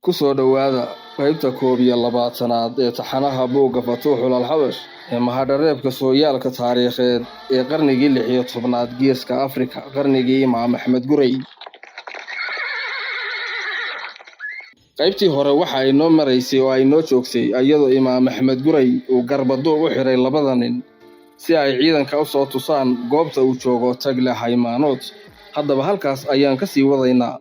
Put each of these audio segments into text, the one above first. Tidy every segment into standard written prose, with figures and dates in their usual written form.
ku soo dhawaada qaybta 12aad ee taxanaha buugga Futuuxul Alxabash ee mahadhareebka sooyaalka taariikheed ee qarnigii 16aad geeska Afrika qarnigii Imaam Axmed Gurey. qaybtii hore waxa ay noo maraysay oo ay noo joogsay iyadoo Imaam Axmed Gurey uu garbaduub u xiray labada nin si ay ciidanka u soo tusaan goobta uu joogo Tagle Haymaanood. haddaba halkaas ayaan ka sii wadaynaa.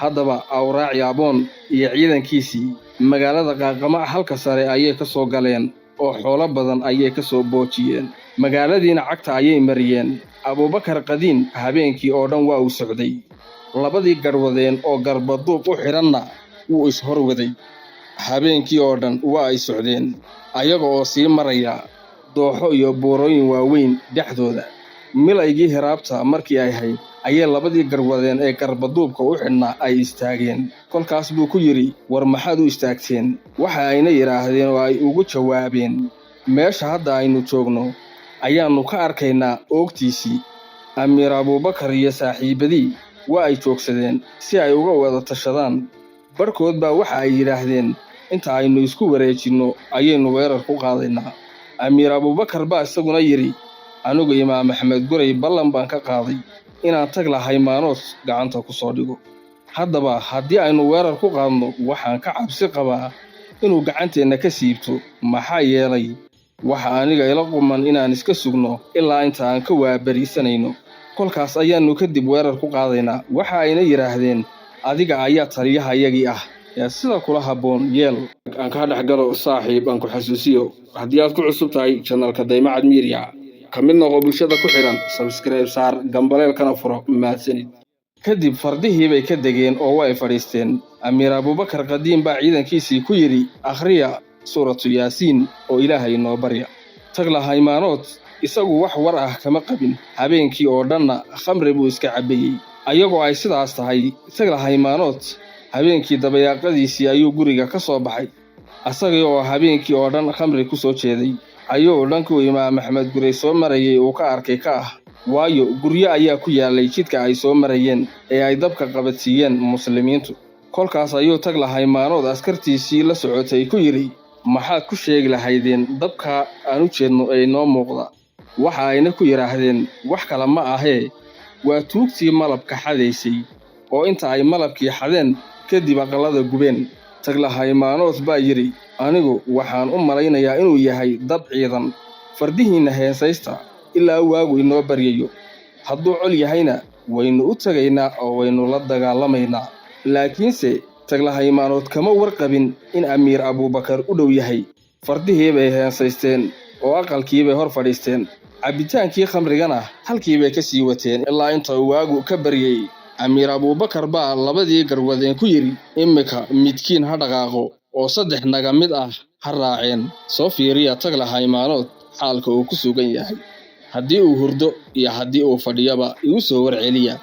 haddaba awraac yaaboon iyo ciidankiisii magaalada qaaqama halka sare ayay ka soo galeen oo xoolo badan ayay ka soo boojiyeen. magaaladiina cagta ayay mariyeen. Abuubakar Qadiin habeenkii oo dhan waa uu socday. labadii garwadeen oo garbaduub u xiranna wuu ishorwaday. habeenkii oo dhan waa ay socdeen ayaga oo sii maraya dooxo iyo buurooyin waaweyn dhexdooda. milaygii hiraabta markii ay hayd ayay labadii garwadeen ee garbaduubka u xidhnaa ay istaageen. kolkaas buu ku yidhi, war maxaad u istaagteen? waxa ayna yidhaahdeen oo ay ugu jawaabeen, meesha hadda aynu joogno ayaannu ka arkaynaa oogtiisii. amiir Abuubakar iyo saaxiibadii waa ay joogsadeen si ay uga wada tashadaan. barkood baa waxa ay yidhaahdeen, inta aynu isku wareejinno ayaynu weerar ku qaadaynaa. amiir Abuubakar baa isaguna yidhi, anigu Imaam Axmed Gurey ballan baan ka qaaday inaan Tagle Haymaanood gacanta ku soo dhigo. haddaba haddii aynu weerar ku qaadno waxaan ka cabsi qabaa inuu gacanteenna ka siibto. maxaa yeelay waxa aniga ila quman inaan iska sugno ilaa inta aan ka waabariisanayno. kolkaas ayaannu kadib weerar ku qaadaynaa. waxa ayna yidhaahdeen, adiga ayaa taliyahayagii ah ee sida kula habboon yeel. aan kaa dhex galo saaxiib, aan ku xasuusiyo, haddii aad ku cusub tahay channelka Daymacad Media ka mid noqo bulshada ku xidhan, subscribe saar, gambaleelkana furo. mahadsanid. kadib fardihii bay ka degeen oo way fadhiisteen. amiir Abuubakar Qadiin baa ciidankiisii ku yidhi, akhriya suuratu Yaasiin oo Ilaahay noo barya. Tagle Haymaanood isagu wax war ah kama qabin. habeenkii oo dhanna khamri buu iska cabbayey. ayagoo ay sidaas tahay, Tagle Haymaanood habeenkii dabayaaqadiisii ayuu guriga ka soo baxay, asagii oo habeenkii oo dhan khamri ku soo jeeday. ayuu dhankuu Imaam Axmed Gurey soo marayay uu ka arkay ka ah, waayo guryo ayaa ku yaalay jidka ay soo marayeen ee ay dabka qabadsiiyeen muslimiintu. kolkaas ayuu Tagle Haymaanood askartiisii la socotay ku yidhi, maxaad ku sheegi lahaydeen dabka aan u jeedno ee noo muuqda? waxa ayna ku yidhaahdeen, wax kale ma ahee waa tuugtii malabka xadaysay oo inta ay malabkii xadeen kadib aqalada gubeen. Tagle Haymaanood baa yidhi, anigu waxaan u malaynayaa inuu yahay dad ciidan. fardihiinna heesaysta ilaa waagu inoo baryayo. hadduu col yahayna waynu u tagaynaa oo waynu la dagaalamaynaa. laakiinse Tagle Haymaanood kama warqabin in amiir Abuubakar u dhow yahay. fardihii bay heesaysteen oo aqalkii bay hor fadhiisteen. cabbitaankii khamrigana halkii bay ka sii wateen ilaa inta waagu ka baryay. amiir Abuubakar baa labadii garwadeen ku yidhi, imika midkiin ha dhaqaaqo oo 3 naga mid ah ha raaceen. soo fiiriya Tagle Haymaanood xaalka uu ku sugan yahay. haddii uu hurdo iyo haddii uu fadhiyaba igu soo warceliya.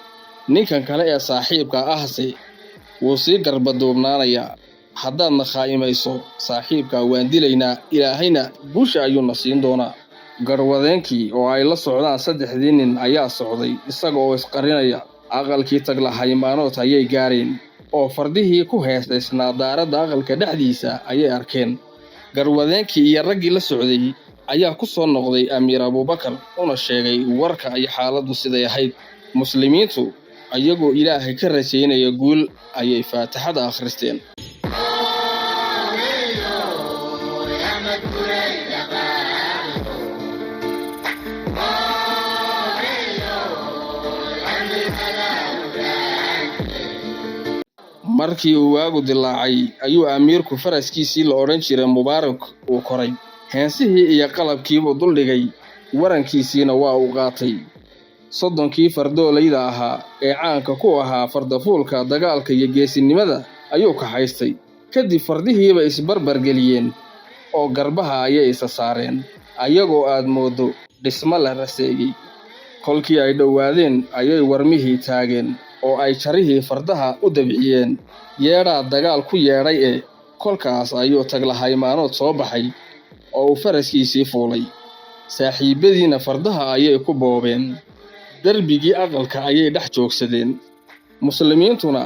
ninkan kale ee saaxiibka ahse wuu sii garbaduubnaanayaa. haddaadna khaa'imayso saaxiibka waan dilaynaa, ilaahayna guusha ayuuna siin doonaa. garwadeenkii oo ay la socdaan 3 nin ayaa socday isaga oo isqarinaya. aqalkii Tagle Haymaanood ayay gaareen oo fardihii ku heesaysnaa daaradda aqalka dhexdiisa ayay arkeen. garwadeenkii iyo raggii la socday ayaa ku soo noqday amiir Abuubakar una sheegay warka ay xaaladdu siday ahayd. muslimiintu ayagoo Ilaahay ka rajaynaya guul ayay faatixada akhristeen. markii uu waagu dilaacay ayuu amiirku faraskiisii la odhan jiray Mubaarak uu koray. heensihii iyo qalabkiibuu duldhigay, warankiisiina waa uu qaatay. 30 fardoolayda ahaa ee caanka ku ahaa fardafuulka dagaalka iyo geesinimada ayuu ka haystay. kadib fardihiiba isbarbargeliyeen oo garbaha ayay isa saareen ayagoo aad moodo dhismo la raseeyey. kolkii ay dhowaadeen ayay warmihii taageen oo ay jarihii fardaha u dabciyeen. yeedhaa dagaal ku yeedhay ee kolkaas ayuu Taglahaymaanood soo baxay oo uu faraskiisii fuulay. Saaxiibadiina fardaha ayay ku boobeen. Darbigii aqalka ayay dhex joogsadeen. Muslimiintuna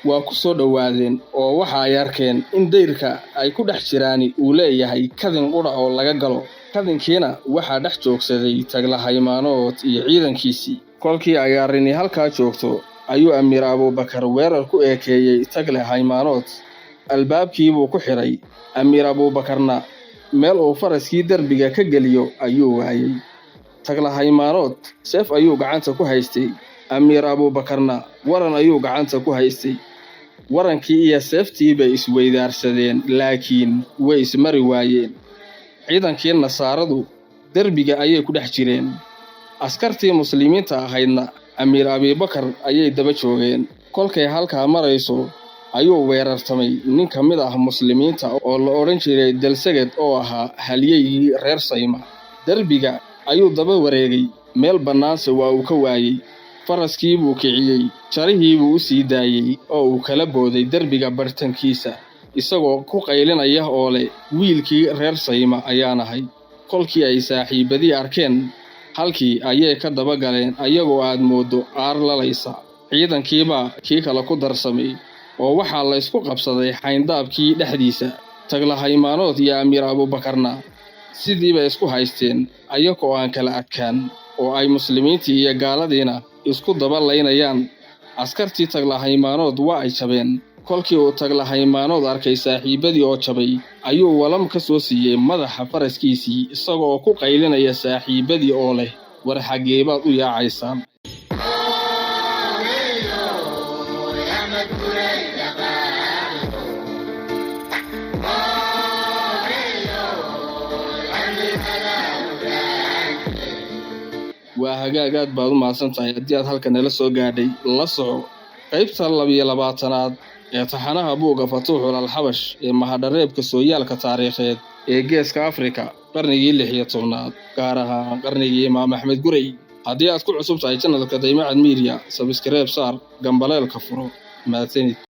waa ku soo dhawaadeen oo waxa ay arkeen in dayrka ay ku dhex jiraan uu leeyahay kadin qura oo laga galo. Kadinkiina waxaa dhex joogsaday Taglahaymaanood iyo ciidankiisii. Kolkii ay arrini halkaa joogto ayuu Amiir Abuubakar weerar ku eekeeyay Taglahaymaanood. Albaabkii buu ku xiray. Amiir Abuubakarna meel uu faraskii darbiga ka geliyo ayuu waayay. Taglahaymaanood seef ayuu gacanta ku haystay. Amiir Abuubakarna waran ayuu gacanta ku haystay. Warankii iyo seeftii bay isweydaarsadeen laakiin way ismari waayeen. Ciidankii Nasaaradu darbiga ayay ku dhex jireen. Askartii muslimiinta ahaydna Amiir Abuubakar ayay daba joogeen. Kolkay halkaa marayso ayuu weerartamay nin ka mid ah muslimiinta oo la odhan jiray Dalsagad oo ahaa halyeeyii reer Sayma. Darbiga ayuu daba wareegay. Meel bannaanse waa uu ka waayay. Faraskii buu kiciyey. Jarihii buu u sii daayay oo uu kala booday darbiga bartankiisa isagoo ku qaylinaya oo leh wiilkii reer Sayma ayaan ahay. Kolkii ay saaxiibadii arkeen halkii ayay ka daba galeen ayagoo aad moodo aar lalaysa. Ciidankiiba kii kala ku darsamay oo waxaa la isku qabsaday xayndaabkii dhexdiisa. Taglahaymaanood iyo Amiir Abuubakarna sidiiba isku haysteen ayagoo aan kala adkaan oo ay muslimiintii iyo gaaladiina isku daba laynayaan. Askartii Taglahaymaanood waa ay jabeen. Kolkii uu Taglahaymaanood arkay saaxiibadii oo jabay ayuu walam ka soo siiyey madaxa faraskiisii isagoo ku qaylinaya saaxiibadii oo leh war xagee baad u yaacaysaan. waa hagaagaad baad u mahadsantahay haddii aad halkan nala soo gaadhay. La soco qaybta 22aad ee taxanaha buugga Futuuxul Alxabash ee mahadhareebka sooyaalka taariikheed ee Geeska Afrika qarnigii 16aad gaar ahaan qarnigii Imaam Axmed Gurey. haddii aad ku cusub tahay channelka Daymacad Media subscribe saar gambaleelka furo. mahadsanid.